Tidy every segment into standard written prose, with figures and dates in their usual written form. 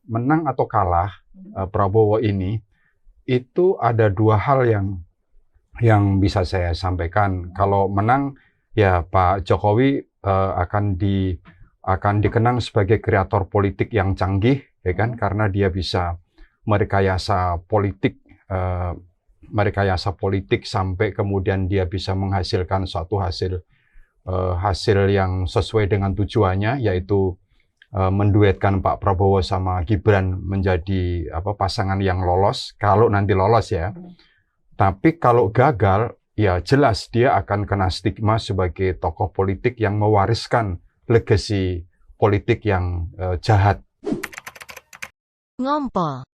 menang atau kalah Prabowo ini, itu ada dua hal yang bisa saya sampaikan. Kalau menang, ya Pak Jokowi akan dikenang sebagai kreator politik yang canggih, ya kan? Karena dia bisa merekayasa politik sampai kemudian dia bisa menghasilkan suatu hasil yang sesuai dengan tujuannya, yaitu menduetkan Pak Prabowo sama Gibran menjadi pasangan yang lolos, kalau nanti lolos ya. Tapi kalau gagal, ya jelas dia akan kena stigma sebagai tokoh politik yang mewariskan legasi politik yang jahat. Ngompol.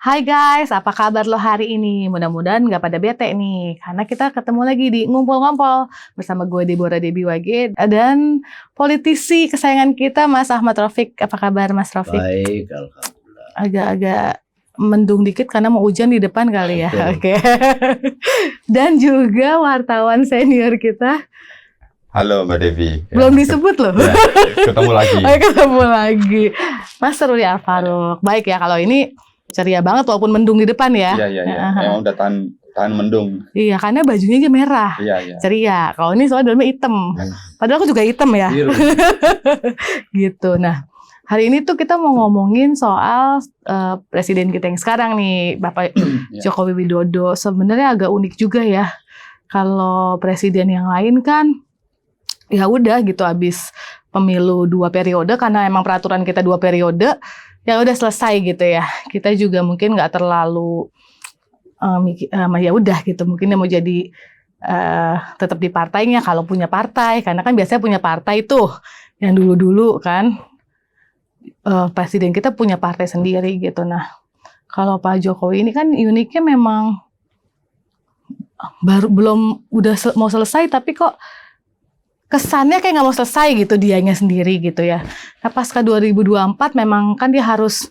Hai guys, apa kabar lo hari ini? Mudah-mudahan nggak pada bete nih, karena kita ketemu lagi di Ngumpul-Ngompol bersama gue Deborah Debbie Wage dan politisi kesayangan kita Mas Ahmad Rafiq. Apa kabar Mas Rafiq? Baik, alhamdulillah. Agak-agak mendung dikit karena mau hujan di depan kali ya. Oke. Dan juga wartawan senior kita. Halo Mbak Devi. Belum disebut loh. Ya, ketemu lagi. Ketemu lagi. Mas Ruli Alfaruk. Baik ya, kalau ini ceria banget walaupun mendung di depan ya. Iya. Emang udah tahan mendung. Iya, karena bajunya aja merah. Iya. Ceria. Kalau ini soalnya dalamnya hitam. Padahal aku juga hitam ya. Gitu. Nah, hari ini tuh kita mau ngomongin soal presiden kita yang sekarang nih, Bapak Jokowi Widodo. Sebenarnya agak unik juga ya. Kalau presiden yang lain kan ya udah gitu habis pemilu 2 periode, karena emang peraturan kita 2 periode. Ya udah selesai gitu ya. Kita juga mungkin nggak terlalu ya udah gitu. Mungkin dia mau jadi tetap di partainya kalau punya partai. Karena kan biasanya punya partai tuh yang dulu-dulu kan presiden kita punya partai sendiri gitu. Nah kalau Pak Jokowi ini kan uniknya memang udah mau selesai tapi kok kesannya kayak nggak mau selesai gitu dianya sendiri gitu ya. Nah pasca 2024 memang kan dia harus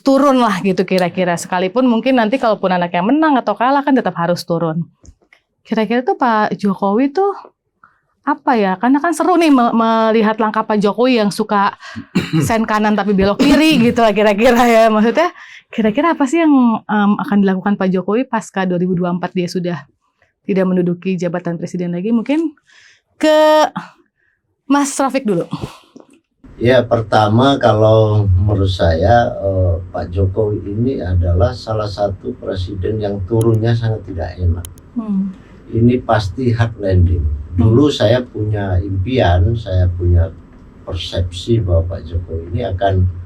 turun lah gitu kira-kira. Sekalipun mungkin nanti kalaupun anaknya menang atau kalah kan tetap harus turun. Kira-kira tuh Pak Jokowi tuh apa ya? Karena kan seru nih melihat langkah Pak Jokowi yang suka sen kanan tapi belok kiri gitu lah kira-kira ya. Maksudnya kira-kira apa sih yang akan dilakukan Pak Jokowi pasca 2024 dia sudah tidak menduduki jabatan presiden lagi? Mungkin ke Mas Rafiq dulu. Ya, pertama kalau menurut saya Pak Jokowi ini adalah salah satu presiden yang turunnya sangat tidak enak. Ini pasti hard landing. Dulu saya punya impian, saya punya persepsi bahwa Pak Jokowi ini akan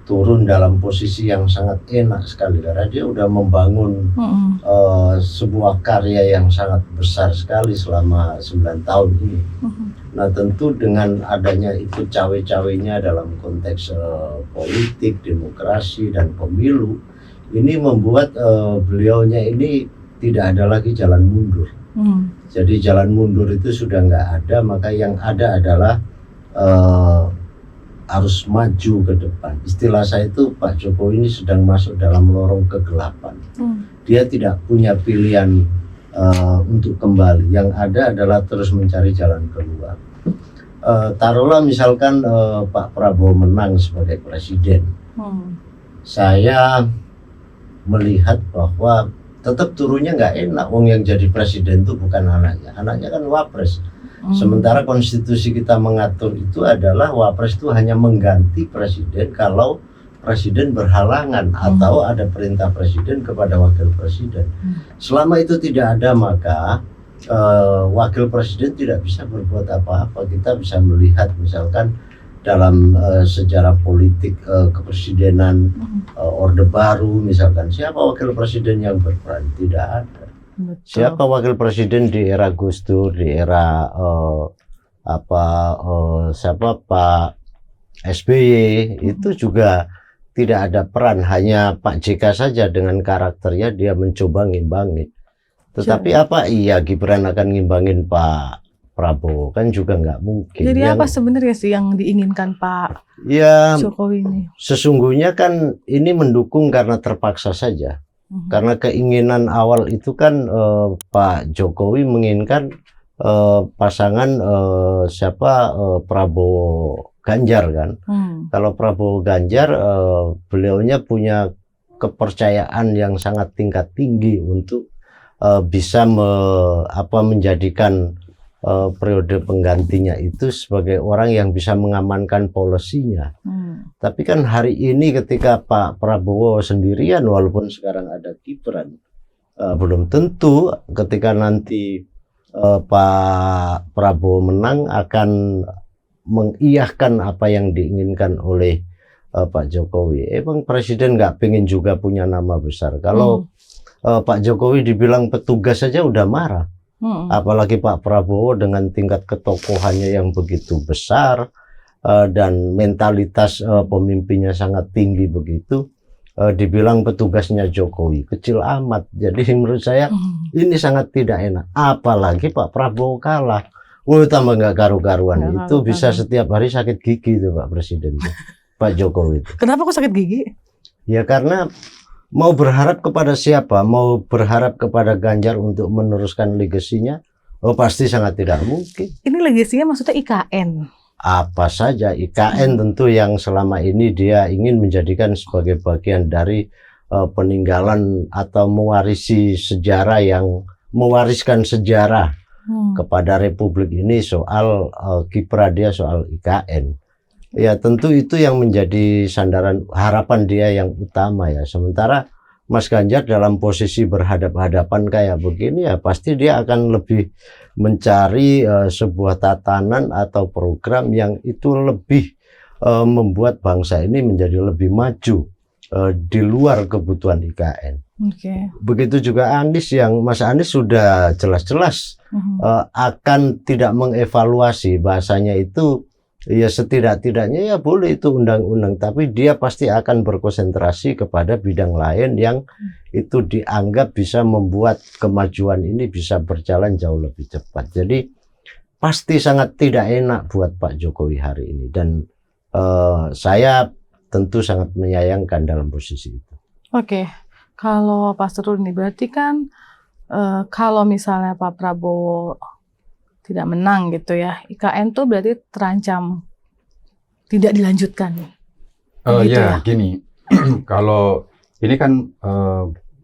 turun dalam posisi yang sangat enak sekali karena dia udah membangun sebuah karya yang sangat besar sekali selama 9 tahun ini. Nah tentu dengan adanya itu cawe-cawenya dalam konteks politik, demokrasi dan pemilu, ini membuat beliaunya ini tidak ada lagi jalan mundur. Jadi jalan mundur itu sudah nggak ada, maka yang ada adalah harus maju ke depan. Istilah saya itu Pak Jokowi ini sedang masuk dalam lorong kegelapan. Dia tidak punya pilihan untuk kembali. Yang ada adalah terus mencari jalan keluar. Taruhlah misalkan Pak Prabowo menang sebagai presiden. Saya melihat bahwa tetap turunnya nggak enak. Wong yang jadi presiden itu bukan anaknya. Anaknya kan wapres. Sementara konstitusi kita mengatur itu adalah wapres itu hanya mengganti presiden kalau presiden berhalangan atau ada perintah presiden kepada wakil presiden. Selama itu tidak ada maka wakil presiden tidak bisa berbuat apa-apa. Kita bisa melihat misalkan dalam sejarah politik kepresidenan Orde Baru misalkan siapa wakil presiden yang berperan? Tidak ada. Betul. Siapa wakil presiden di era Gus Dur, di era siapa Pak SBY itu juga tidak ada peran, hanya Pak JK saja dengan karakternya dia mencoba ngimbangin. Tetapi apa iya Gibran akan ngimbangin Pak Prabowo kan juga nggak mungkin. Jadi apa sebenarnya sih yang diinginkan Pak ya, Jokowi ini? Sesungguhnya kan ini mendukung karena terpaksa saja. Karena keinginan awal itu kan Pak Jokowi menginginkan pasangan Prabowo Ganjar kan. Kalau Prabowo Ganjar beliaunya punya kepercayaan yang sangat tingkat tinggi untuk bisa menjadikan periode penggantinya itu sebagai orang yang bisa mengamankan polisinya. Tapi kan hari ini ketika Pak Prabowo sendirian, walaupun sekarang ada Gibran, belum tentu ketika nanti Pak Prabowo menang akan mengiyahkan apa yang diinginkan oleh Pak Jokowi. Emang Presiden nggak pengen juga punya nama besar. Kalau Pak Jokowi dibilang petugas saja udah marah. Apalagi Pak Prabowo dengan tingkat ketokohannya yang begitu besar dan mentalitas pemimpinnya sangat tinggi begitu, dibilang petugasnya Jokowi kecil amat. Jadi menurut saya ini sangat tidak enak. Apalagi Pak Prabowo kalah, tambah nggak karu-karuan. Itu bisa setiap hari sakit gigi tuh Pak Presiden, Pak Jokowi. Kenapa kok sakit gigi? Ya karena mau berharap kepada siapa? Mau berharap kepada Ganjar untuk meneruskan legasinya? Oh pasti sangat tidak mungkin. Ini legasinya maksudnya IKN? Apa saja IKN tentu yang selama ini dia ingin menjadikan sebagai bagian dari peninggalan atau mewariskan sejarah kepada Republik ini soal kiprah dia soal IKN. Ya tentu itu yang menjadi sandaran harapan dia yang utama ya. Sementara Mas Ganjar dalam posisi berhadap-hadapan kayak begini ya pasti dia akan lebih mencari sebuah tatanan atau program yang itu lebih membuat bangsa ini menjadi lebih maju di luar kebutuhan IKN. Begitu juga Mas Anies sudah jelas-jelas akan tidak mengevaluasi, bahasanya itu ya setidak-tidaknya ya boleh itu undang-undang, tapi dia pasti akan berkonsentrasi kepada bidang lain yang itu dianggap bisa membuat kemajuan ini bisa berjalan jauh lebih cepat. Jadi pasti sangat tidak enak buat Pak Jokowi hari ini, dan saya tentu sangat menyayangkan dalam posisi itu. Oke, kalau Pak Srul ini berarti kan kalau misalnya Pak Prabowo tidak menang gitu ya, IKN tuh berarti terancam tidak dilanjutkan. Ya, gini, kalau ini kan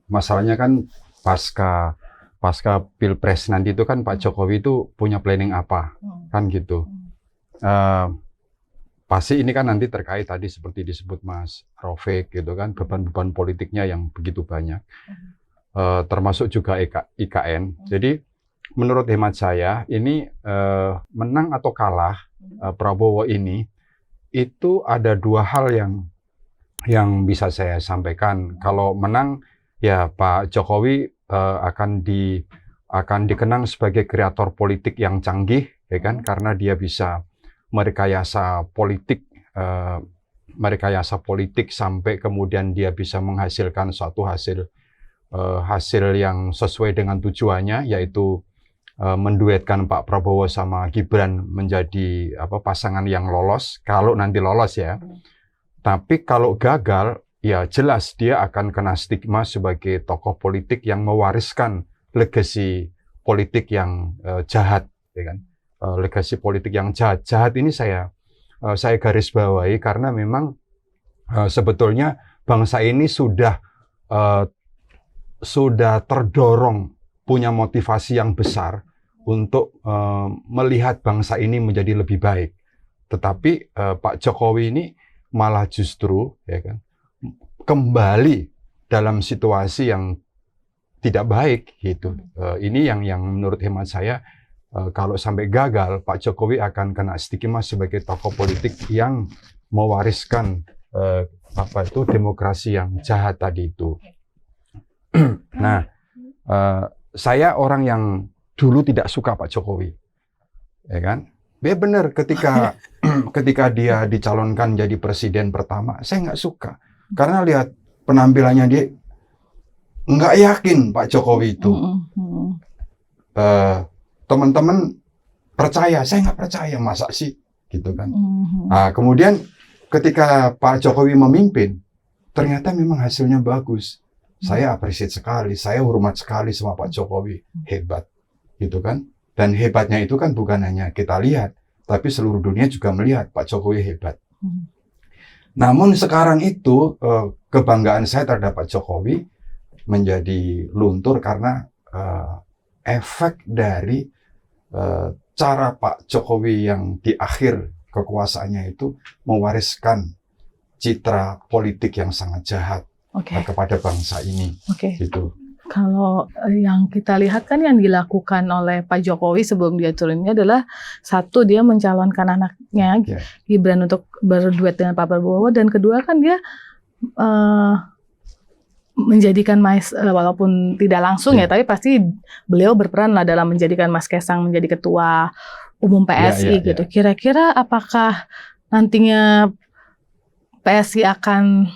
masalahnya kan pasca Pilpres nanti itu kan Pak Jokowi itu punya planning apa, kan gitu. Pasti ini kan nanti terkait tadi seperti disebut Mas Raufik gitu kan, beban-beban politiknya yang begitu banyak, termasuk juga IKN. Jadi menurut hemat saya, ini menang atau kalah Prabowo ini, itu ada dua hal yang bisa saya sampaikan. Kalau menang, ya Pak Jokowi akan dikenang sebagai kreator politik yang canggih, ya kan? Karena dia bisa merekayasa politik sampai kemudian dia bisa menghasilkan suatu hasil yang sesuai dengan tujuannya, yaitu menduetkan Pak Prabowo sama Gibran menjadi pasangan yang lolos, kalau nanti lolos ya. Tapi kalau gagal, ya jelas dia akan kena stigma sebagai tokoh politik yang mewariskan legasi politik yang jahat, ya kan? Legasi politik yang jahat ini saya garis bawahi karena memang sebetulnya bangsa ini sudah terdorong punya motivasi yang besar untuk melihat bangsa ini menjadi lebih baik. Tetapi Pak Jokowi ini malah justru ya kan, kembali dalam situasi yang tidak baik gitu. Ini yang menurut hemat saya, kalau sampai gagal, Pak Jokowi akan kena stigma sebagai tokoh politik yang mewariskan demokrasi yang jahat tadi itu. Nah, saya orang yang dulu tidak suka Pak Jokowi, ya kan? Dia benar ketika dia dicalonkan jadi presiden pertama, saya nggak suka karena lihat penampilannya dia nggak yakin Pak Jokowi itu. Teman-teman percaya, saya nggak percaya, masa sih, gitu kan? Nah, kemudian ketika Pak Jokowi memimpin, ternyata memang hasilnya bagus. Saya appreciate sekali, saya hormat sekali sama Pak Jokowi, hebat, gitu kan? Dan hebatnya itu kan bukan hanya kita lihat, tapi seluruh dunia juga melihat Pak Jokowi hebat. Namun sekarang itu kebanggaan saya terhadap Pak Jokowi menjadi luntur karena efek dari cara Pak Jokowi yang di akhir kekuasaannya itu mewariskan citra politik yang sangat jahat kepada bangsa ini. Gitu. Kalau yang kita lihat kan yang dilakukan oleh Pak Jokowi sebelum dia turun ini adalah satu, dia mencalonkan anaknya Gibran untuk berduet dengan Pak Prabowo, dan kedua kan dia menjadikan walaupun tidak langsung ya, tapi pasti beliau berperan lah dalam menjadikan Mas Kaisang menjadi ketua umum PSI gitu. Kira-kira apakah nantinya PSI akan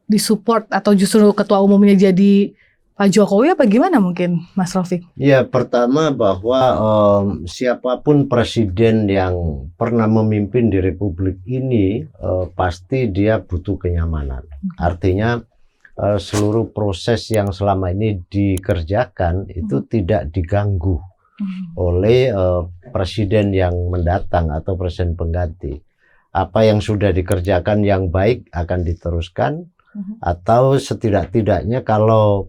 disupport atau justru ketua umumnya jadi Pak Jokowi apa gimana mungkin Mas Rafiq? Ya, pertama bahwa siapapun presiden yang pernah memimpin di Republik ini pasti dia butuh kenyamanan. Artinya seluruh proses yang selama ini dikerjakan itu tidak diganggu oleh presiden yang mendatang atau presiden pengganti. Apa yang sudah dikerjakan yang baik akan diteruskan, atau setidak-tidaknya kalau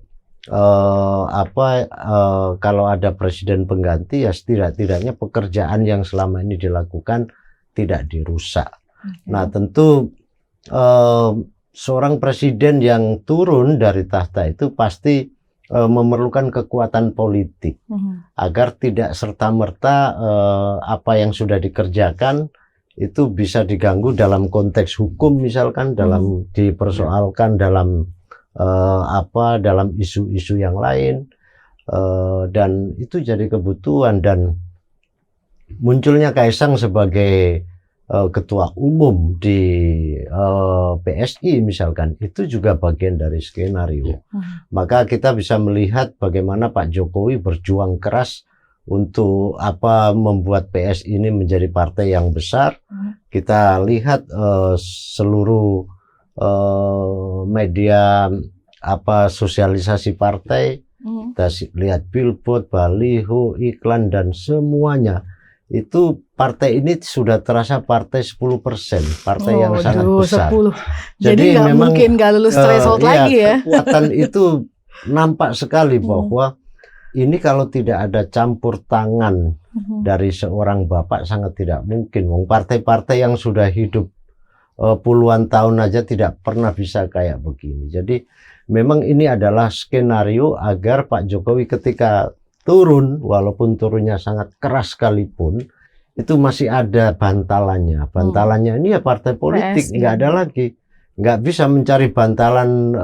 kalau ada presiden pengganti ya setidak-tidaknya pekerjaan yang selama ini dilakukan tidak dirusak. Nah, tentu seorang presiden yang turun dari tahta itu pasti memerlukan kekuatan politik agar tidak serta-merta apa yang sudah dikerjakan itu bisa diganggu dalam konteks hukum, misalkan dalam dipersoalkan dalam dalam isu-isu yang lain, dan itu jadi kebutuhan. Dan munculnya Kaisang sebagai ketua umum di PSI misalkan itu juga bagian dari skenario. Maka kita bisa melihat bagaimana Pak Jokowi berjuang keras untuk membuat PSI ini menjadi partai yang besar. Kita lihat seluruh media sosialisasi partai, kita lihat billboard, baliho, iklan dan semuanya itu partai ini sudah terasa partai 10%, partai yang sangat besar. 10. Jadi nggak mungkin nggak lulus threshold lagi ya. Kekuatan itu nampak sekali bahwa ini kalau tidak ada campur tangan dari seorang bapak sangat tidak mungkin. Partai-partai yang sudah hidup puluhan tahun aja tidak pernah bisa kayak begini. Jadi memang ini adalah skenario agar Pak Jokowi ketika turun, walaupun turunnya sangat keras sekalipun, itu masih ada bantalannya. Bantalannya ini ya partai politik, nggak ada lagi. Nggak bisa mencari bantalan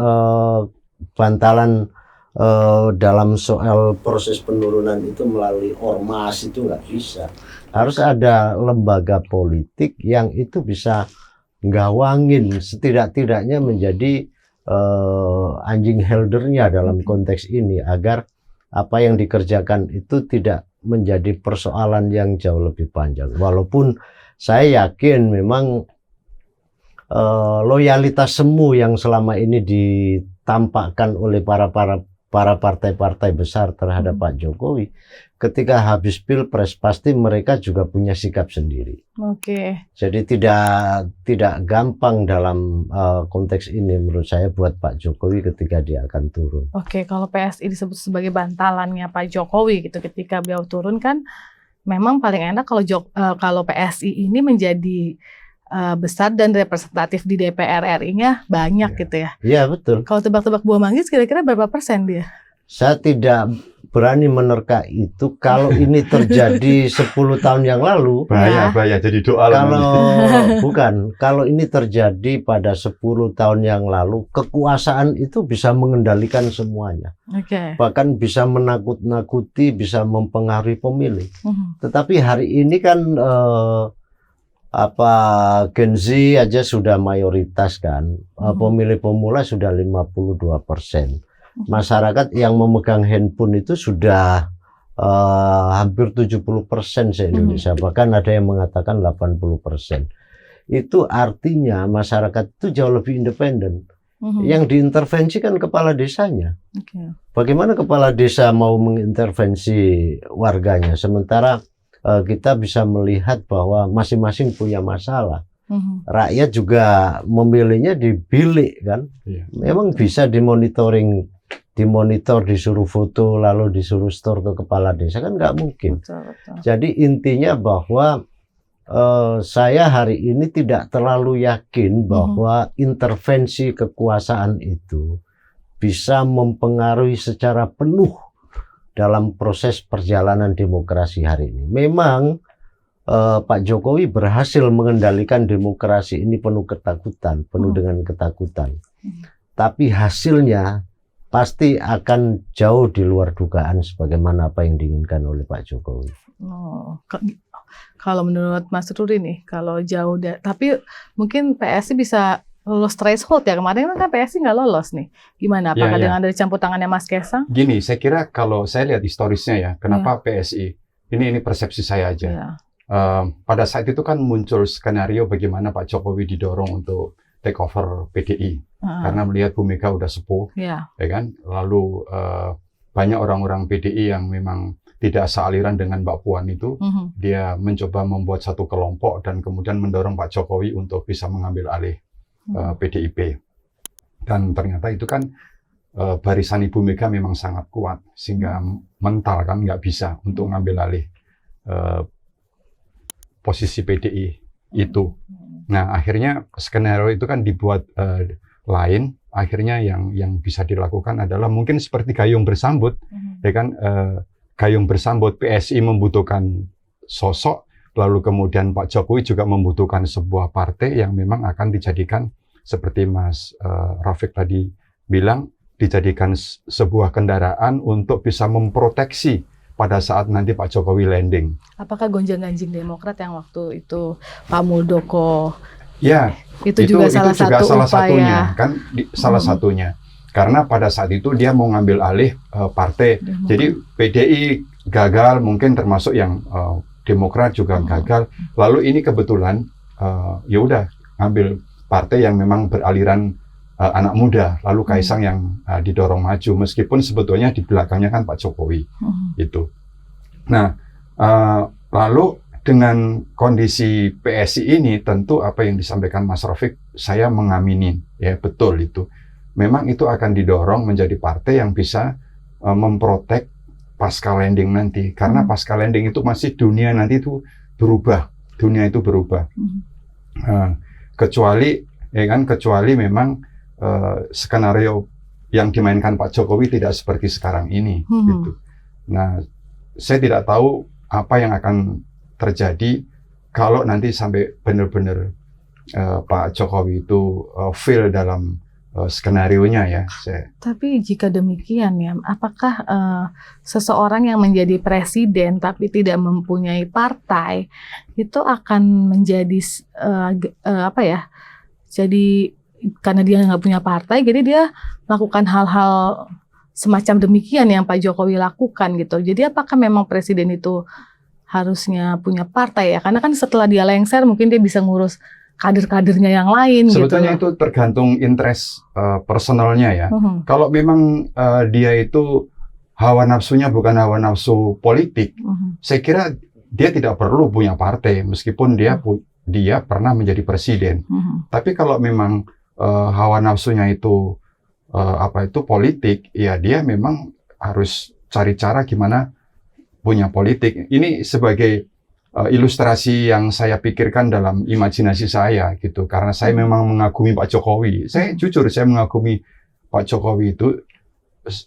dalam soal proses penurunan itu melalui ormas, itu nggak bisa. Harus ada lembaga politik yang itu bisa gawangin, setidak-tidaknya menjadi anjing heldernya dalam konteks ini, agar apa yang dikerjakan itu tidak menjadi persoalan yang jauh lebih panjang. Walaupun saya yakin memang loyalitas semu yang selama ini ditampakkan oleh para partai-partai besar terhadap Pak Jokowi, ketika habis pilpres pasti mereka juga punya sikap sendiri. Jadi tidak gampang dalam konteks ini menurut saya buat Pak Jokowi ketika dia akan turun. Kalau PSI disebut sebagai bantalannya Pak Jokowi gitu ketika beliau turun, kan memang paling enak kalau PSI ini menjadi besar dan representatif di DPR RI-nya banyak gitu ya. Iya, betul. Kalau tebak-tebak buah manggis kira-kira berapa persen dia? Saya tidak berani menerka itu. Kalau ini terjadi 10 tahun yang lalu, bahaya jadi doa. Kalau ini terjadi pada 10 tahun yang lalu, kekuasaan itu bisa mengendalikan semuanya. Bahkan bisa menakut-nakuti, bisa mempengaruhi pemilih. Tetapi hari ini kan Gen Z aja sudah mayoritas kan, pemilih pemula sudah 52%. Masyarakat yang memegang handphone itu sudah hampir 70% se-Indonesia, bahkan ada yang mengatakan 80%. Itu artinya masyarakat itu jauh lebih independen. Yang diintervensi kan kepala desanya. Bagaimana kepala desa mau mengintervensi warganya, sementara kita bisa melihat bahwa masing-masing punya masalah. Rakyat juga memilihnya di bilik kan. Memang bisa dimonitor, disuruh foto, lalu disuruh store ke kepala desa, kan nggak mungkin. Jadi intinya bahwa saya hari ini tidak terlalu yakin bahwa intervensi kekuasaan itu bisa mempengaruhi secara penuh dalam proses perjalanan demokrasi hari ini. Memang Pak Jokowi berhasil mengendalikan demokrasi ini penuh dengan ketakutan. Tapi hasilnya pasti akan jauh di luar dugaan sebagaimana apa yang diinginkan oleh Pak Jokowi. Kalau menurut Mas Ruri nih, kalau jauh tapi mungkin PSI bisa lolos threshold ya. Kemarin kan PSI nggak lolos nih. Gimana? Apakah dengan dari campur tangannya Mas Kaisang? Gini, saya kira kalau saya lihat historisnya ya, kenapa PSI? Ini persepsi saya aja. Pada saat itu kan muncul skenario bagaimana Pak Jokowi didorong untuk take over PDI karena melihat Bu Mega udah sepuh, ya kan. Lalu banyak orang-orang PDI yang memang tidak sealiran dengan Mbak Puan itu, dia mencoba membuat satu kelompok dan kemudian mendorong Pak Jokowi untuk bisa mengambil alih PDIP. Dan ternyata itu kan barisan Ibu Mega memang sangat kuat sehingga mental kan nggak bisa untuk mengambil alih posisi PDI itu. Nah, akhirnya skenario itu kan dibuat lain. Akhirnya yang bisa dilakukan adalah mungkin seperti gayung bersambut, ya kan? Gayung bersambut, PSI membutuhkan sosok, lalu kemudian Pak Jokowi juga membutuhkan sebuah partai yang memang akan dijadikan seperti Mas Rafiq tadi bilang, dijadikan sebuah kendaraan untuk bisa memproteksi pada saat nanti Pak Jokowi landing. Apakah gonjang-ganjing Demokrat yang waktu itu Pak Muldoko? Ya, itu juga salah satunya kan, salah satunya. Karena pada saat itu dia mau ngambil alih partai. Jadi PDI gagal, mungkin termasuk yang Demokrat juga gagal. Lalu ini kebetulan ya udah ngambil partai yang memang beraliran anak muda, lalu Kaisang yang didorong maju, meskipun sebetulnya di belakangnya kan Pak Jokowi itu. Nah, lalu dengan kondisi PSI ini, tentu apa yang disampaikan Mas Rafiq, saya mengamini, ya betul itu. Memang itu akan didorong menjadi partai yang bisa memprotek pasca landing nanti, karena pasca landing itu masih dunia nanti itu berubah, dunia itu berubah. Kecuali memang skenario yang dimainkan Pak Jokowi tidak seperti sekarang ini. Gitu. Nah, saya tidak tahu apa yang akan terjadi kalau nanti sampai benar-benar Pak Jokowi itu fail dalam skenario-nya ya. Tapi jika demikian ya, apakah seseorang yang menjadi presiden tapi tidak mempunyai partai itu akan menjadi jadi karena dia nggak punya partai, jadi dia melakukan hal-hal semacam demikian yang Pak Jokowi lakukan gitu. Jadi apakah memang presiden itu harusnya punya partai ya? Karena kan setelah dia lengser mungkin dia bisa ngurus kader-kadernya yang lain. Sebetulnya gitu. Itu tergantung interest personalnya ya. Kalau memang dia itu hawa nafsunya bukan hawa nafsu politik, saya kira dia tidak perlu punya partai meskipun dia pernah menjadi presiden. Tapi kalau memang hawa nafsunya itu politik, ya dia memang harus cari cara gimana punya politik. Ini sebagai ilustrasi yang saya pikirkan dalam imajinasi saya gitu, karena saya memang mengagumi Pak Jokowi. Saya jujur, saya mengagumi Pak Jokowi itu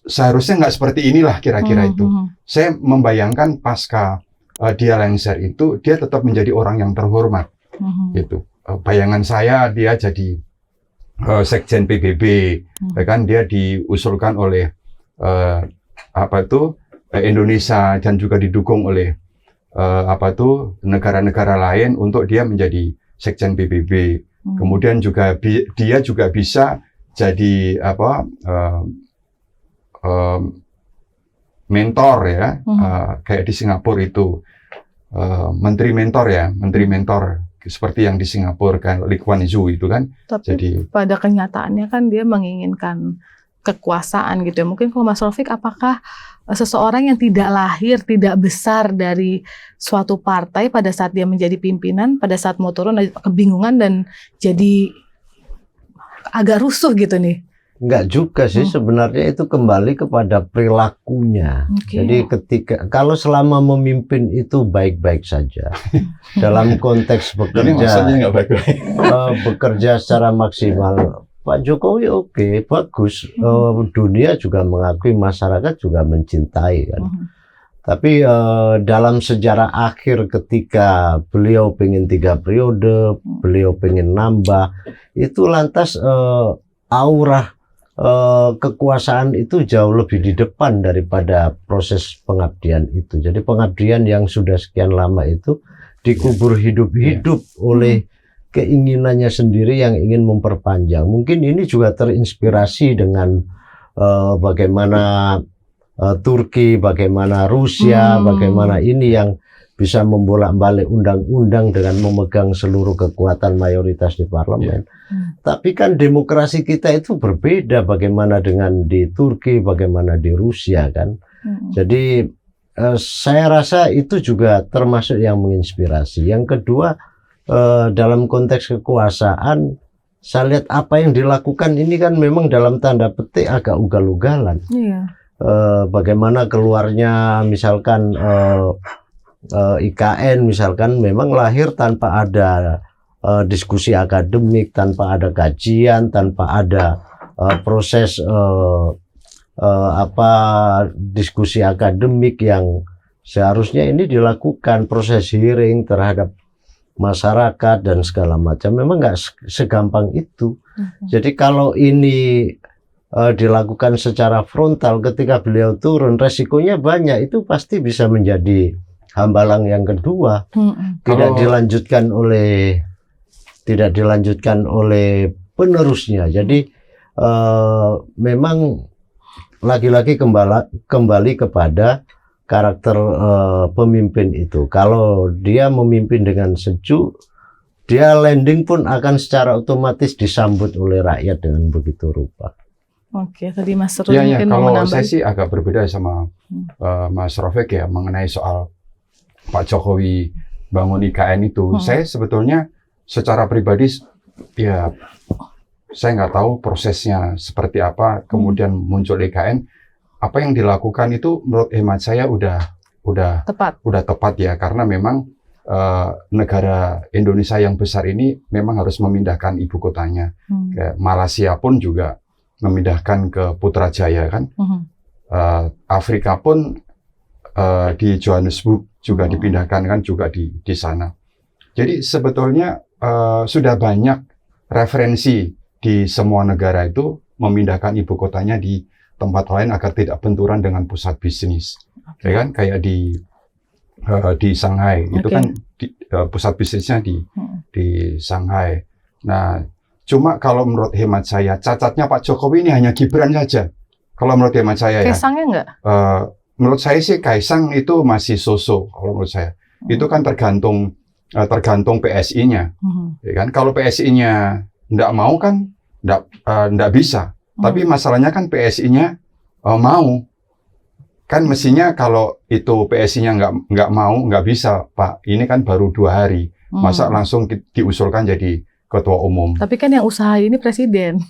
seharusnya nggak seperti inilah kira-kira itu. Saya membayangkan pasca dia lengser itu, dia tetap menjadi orang yang terhormat. Gitu. Bayangan saya dia jadi Sekjen PBB, ya kan, dia diusulkan oleh Indonesia dan juga didukung oleh negara-negara lain untuk dia menjadi Sekjen PBB. Kemudian juga dia juga bisa jadi mentor ya, kayak di Singapura itu menteri mentor seperti yang di Singapura kan Lee Kuan Yew itu kan. Tapi Jadi pada kenyataannya kan dia menginginkan kekuasaan gitu ya. Mungkin kalau Mas Rafiq, apakah seseorang yang tidak lahir, tidak besar dari suatu partai pada saat dia menjadi pimpinan, pada saat mau turun kebingungan dan jadi agak rusuh gitu nih? Enggak juga sih, sebenarnya itu kembali kepada perilakunya. Oke. Jadi kalau selama memimpin itu baik-baik saja, dalam konteks ini maksudnya nggak baik-baik. bekerja secara maksimal, Pak Jokowi oke, bagus. Dunia juga mengakui, masyarakat juga mencintai kan. Tapi dalam sejarah akhir ketika beliau pengen 3 periode, beliau pengen nambah, itu lantas aura kekuasaan itu jauh lebih di depan daripada proses pengabdian itu. Jadi pengabdian yang sudah sekian lama itu dikubur hidup-hidup oleh keinginannya sendiri yang ingin memperpanjang. Mungkin ini juga terinspirasi dengan bagaimana Turki, bagaimana Rusia, bagaimana ini yang bisa membolak-balik undang-undang dengan memegang seluruh kekuatan mayoritas di parlemen. Tapi kan demokrasi kita itu berbeda bagaimana dengan di Turki, bagaimana di Rusia kan. Jadi saya rasa itu juga termasuk yang menginspirasi. Yang kedua, dalam konteks kekuasaan, saya lihat apa yang dilakukan ini kan memang dalam tanda petik agak ugal-ugalan. Bagaimana keluarnya misalkan IKN misalkan memang lahir tanpa ada diskusi akademik, tanpa ada kajian, tanpa ada proses diskusi akademik yang seharusnya ini dilakukan, proses hearing terhadap masyarakat dan segala macam. Memang nggak segampang itu. Jadi kalau ini dilakukan secara frontal ketika beliau turun, resikonya banyak, itu pasti bisa menjadi hambalang yang kedua. Tidak dilanjutkan oleh penerusnya. Jadi memang lagi-lagi kembali kepada karakter pemimpin itu. Kalau dia memimpin dengan sejuk, dia landing pun akan secara otomatis disambut oleh rakyat dengan begitu rupa. Oke, tadi Mas Rudi mungkin mau kalau menambah. saya sih agak berbeda sama Mas Rafiq ya mengenai soal Pak Jokowi bangun IKN itu. Saya sebetulnya secara pribadi ya saya nggak tahu prosesnya seperti apa kemudian muncul IKN. Apa yang dilakukan itu menurut hemat saya udah tepat ya, karena memang negara Indonesia yang besar ini memang harus memindahkan ibu kotanya. Kayak Malaysia pun juga memindahkan ke Putrajaya kan. Afrika pun di Johannesburg juga dipindahkan kan, juga di sana. Jadi sebetulnya sudah banyak referensi di semua negara itu memindahkan ibu kotanya di tempat lain agar tidak benturan dengan pusat bisnis. Ya kan, kayak di Shanghai itu kan pusat bisnisnya di Shanghai. Nah, cuma kalau menurut hemat saya cacatnya Pak Jokowi ini hanya Gibran saja. Kalau menurut hemat saya Kaisangnya enggak? Menurut saya sih Kaisang itu masih so-so. Kalau menurut saya itu kan tergantung PSI-nya. Ya kan, kalau PSI-nya enggak mau kan enggak bisa. Tapi masalahnya kan PSI-nya mau. Kan mestinya kalau itu PSI-nya nggak mau, nggak bisa, Pak. Ini kan baru 2 hari. Masa langsung diusulkan jadi ketua umum. Tapi kan yang usaha ini presiden.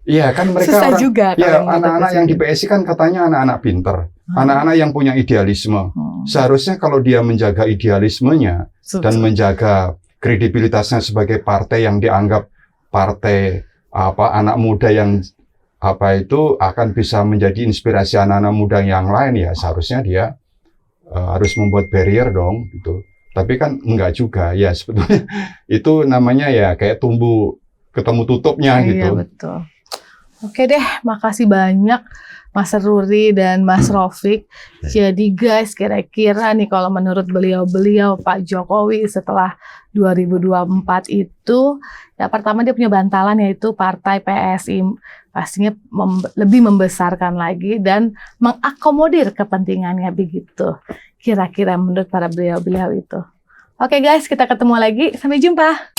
Iya kan mereka susah juga. Ya, anak-anak yang di PSI kan katanya anak-anak pinter. Anak-anak yang punya idealisme. Seharusnya kalau dia menjaga idealismenya dan menjaga kredibilitasnya sebagai partai yang dianggap partai anak muda yang akan bisa menjadi inspirasi anak-anak muda yang lain, ya seharusnya dia harus membuat barrier dong gitu. Tapi kan enggak juga ya, sebetulnya itu namanya ya kayak tumbuh ketemu tutupnya gitu. Iya betul. Oke deh, makasih banyak Mas Ruri dan Mas Rafiq. Jadi guys, kira-kira nih kalau menurut beliau Pak Jokowi setelah 2024 itu, ya pertama dia punya bantalan yaitu partai PSI, pastinya lebih membesarkan lagi dan mengakomodir kepentingannya begitu. Kira-kira menurut para beliau itu. Oke guys, kita ketemu lagi. Sampai jumpa.